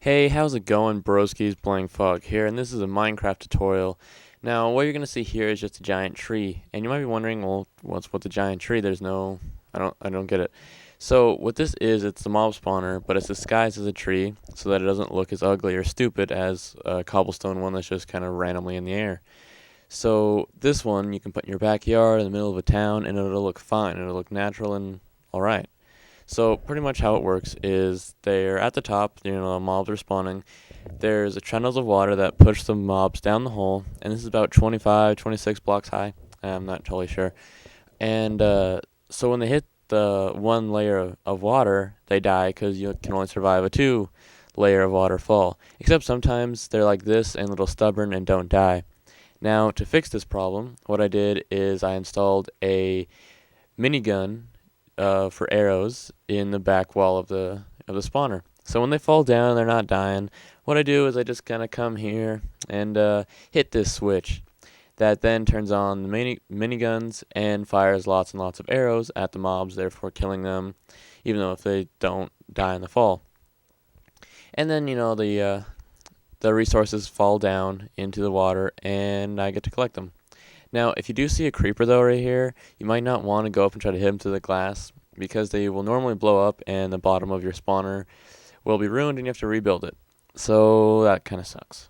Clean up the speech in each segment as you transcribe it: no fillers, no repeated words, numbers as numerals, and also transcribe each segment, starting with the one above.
Hey, how's it going, broskies? Blankfog here, and this is a Minecraft tutorial. Now, what you're gonna see here is just a giant tree, and you might be wondering, well, what's with the giant tree? I don't get it. So, what this is, it's the mob spawner, but it's disguised as a tree so that it doesn't look as ugly or stupid as a cobblestone one that's just kind of randomly in the air. So, this one you can put in your backyard in the middle of a town, and it'll look fine. It'll look natural and all right. So pretty much how it works is they're at the top, the mobs are spawning. There's a channels of water that push the mobs down the hole, and this is about 25, 26 blocks high. I'm not totally sure. And so when they hit the one layer of water, they die because you can only survive a two layer of waterfall. Except sometimes they're like this and a little stubborn and don't die. Now to fix this problem, what I did is I installed a minigun for arrows in the back wall of the spawner. So when they fall down and they're not dying, what I do is I just kind of come here and hit this switch. That then turns on the miniguns and fires lots and lots of arrows at the mobs, therefore killing them, even though if they don't die in the fall. And then the resources fall down into the water, and I get to collect them. Now, if you do see a creeper though right here, you might not want to go up and try to hit him through the glass because they will normally blow up and the bottom of your spawner will be ruined and you have to rebuild it. So that kind of sucks.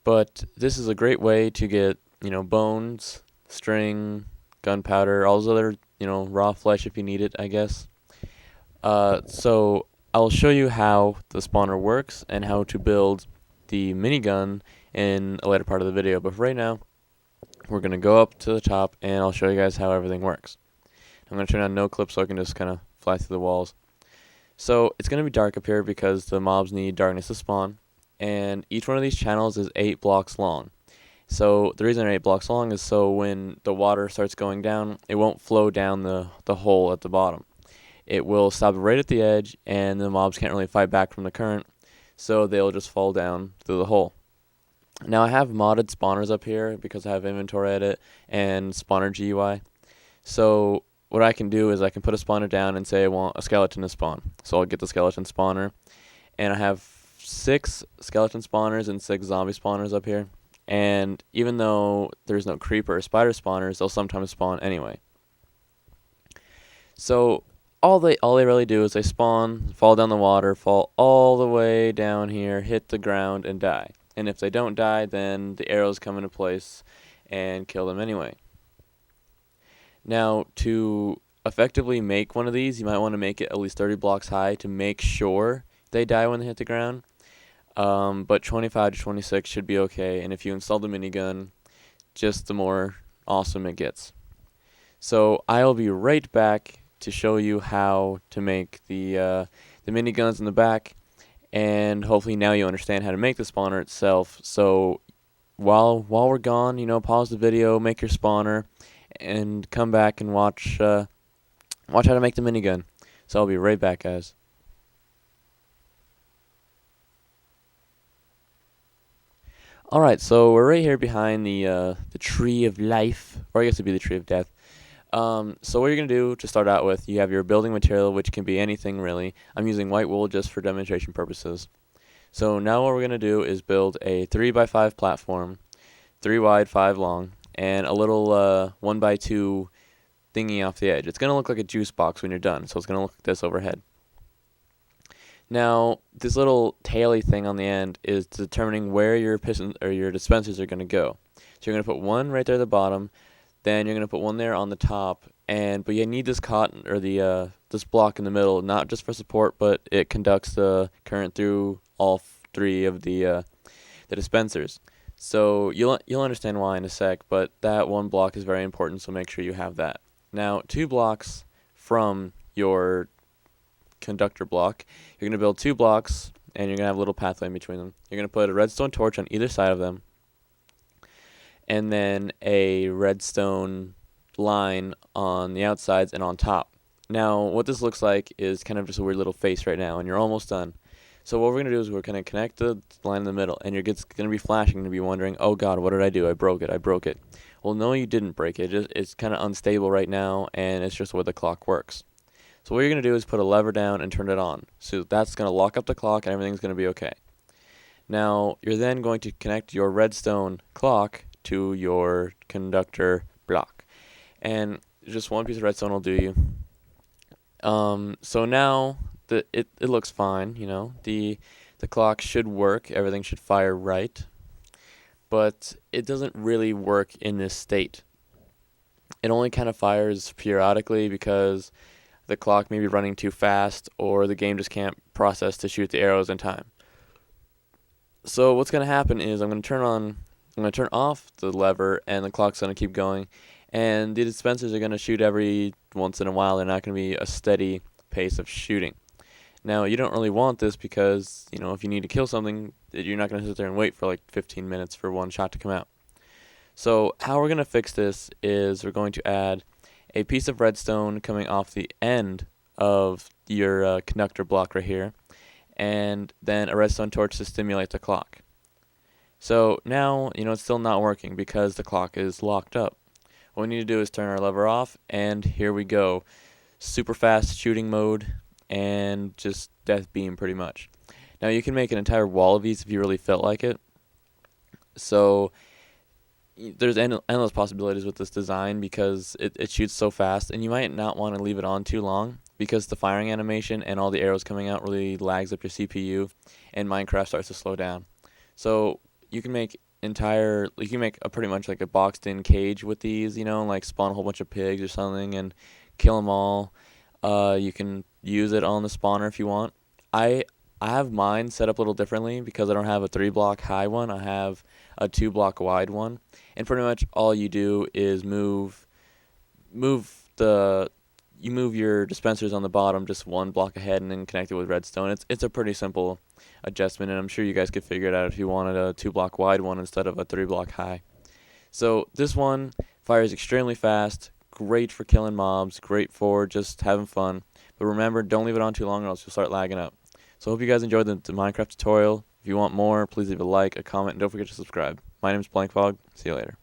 But this is a great way to get, bones, string, gunpowder, all those other, raw flesh if you need it, I guess. So I'll show you how the spawner works and how to build the minigun in a later part of the video. But for right now, we're going to go up to the top and I'll show you guys how everything works. I'm going to turn on no clip so I can just kind of fly through the walls. So it's going to be dark up here because the mobs need darkness to spawn, and each one of these channels is 8 blocks long. So the reason they're 8 blocks long is so when the water starts going down, it won't flow down the hole at the bottom. It will stop right at the edge, and the mobs can't really fight back from the current, so they'll just fall down through the hole. Now I have modded spawners up here because I have inventory edit and spawner GUI. So what I can do is I can put a spawner down and say I want a skeleton to spawn. So I'll get the skeleton spawner, and I have 6 skeleton spawners and 6 zombie spawners up here. And even though there's no creeper or spider spawners, they'll sometimes spawn anyway. So all they really do is they spawn, fall down the water, fall all the way down here, hit the ground, and die. And if they don't die, then the arrows come into place and kill them anyway. Now, to effectively make one of these, you might want to make it at least 30 blocks high to make sure they die when they hit the ground. But 25 to 26 should be okay, and if you install the minigun, just the more awesome it gets. So I'll be right back to show you how to make the miniguns in the back, and hopefully now you understand how to make the spawner itself. So while we're gone, pause the video, make your spawner, and come back and watch how to make the minigun. So I'll be right back, guys. Alright, so we're right here behind the tree of life, or I guess it'd be the tree of death. So what you're going to do to start out with, you have your building material, which can be anything really. I'm using white wool just for demonstration purposes. So now what we're going to do is build a 3x5 platform, 3 wide, 5 long, and a little 1x2 thingy off the edge. It's going to look like a juice box when you're done, so it's going to look like this overhead. Now, this little taily thing on the end is determining where your pistons or your dispensers are going to go. So you're going to put one right there at the bottom, then you're going to put one there on the top, but you need this cotton or this block in the middle, not just for support, but it conducts the current through all 3 of the dispensers. So you'll understand why in a sec, but that one block is very important, so make sure you have that. Now, 2 blocks from your conductor block, you're going to build 2 blocks, and you're going to have a little pathway in between them. You're going to put a redstone torch on either side of them, and then a redstone line on the outsides and on top. Now, what this looks like is kind of just a weird little face right now, and you're almost done. So what we're going to do is we're going to connect the line in the middle, and you're going to be flashing and be wondering, oh god, what did I do? I broke it. Well, no, you didn't break it. It's kind of unstable right now, and it's just where the clock works. So what you're going to do is put a lever down and turn it on. So that's going to lock up the clock and everything's going to be okay. Now you're then going to connect your redstone clock to your conductor block. And just one piece of redstone will do you. So now it looks fine, you know. The clock should work, everything should fire right, but it doesn't really work in this state. It only kind of fires periodically because the clock may be running too fast or the game just can't process to shoot the arrows in time. So what's going to happen is I'm going to turn off the lever and the clock's going to keep going, and the dispensers are going to shoot every once in a while. They're not going to be a steady pace of shooting. Now, you don't really want this because, you know, if you need to kill something, you're not going to sit there and wait for like 15 minutes for one shot to come out. So how we're going to fix this is we're going to add a piece of redstone coming off the end of your conductor block right here, and then a redstone torch to stimulate the clock. So now, you know, it's still not working because the clock is locked up. What we need to do is turn our lever off, and here we go. Super fast shooting mode and just death beam pretty much. Now you can make an entire wall of these if you really felt like it. So there's endless possibilities with this design because it shoots so fast, and you might not want to leave it on too long because the firing animation and all the arrows coming out really lags up your CPU, and Minecraft starts to slow down. So you can make pretty much like a boxed in cage with these, you know, like spawn a whole bunch of pigs or something and kill them all. You can use it on the spawner if you want. I have mine set up a little differently because I don't have a 3-block high one. I have a 2-block wide one, and pretty much all you do is move your dispensers on the bottom just 1 block ahead and then connect it with redstone. It's a pretty simple adjustment, and I'm sure you guys could figure it out if you wanted a 2-block wide one instead of a 3-block high. So this one fires extremely fast, great for killing mobs, great for just having fun. But remember, don't leave it on too long or else you'll start lagging out. So I hope you guys enjoyed the Minecraft tutorial. If you want more, please leave a like, a comment, and don't forget to subscribe. My name is Blankfog. See you later.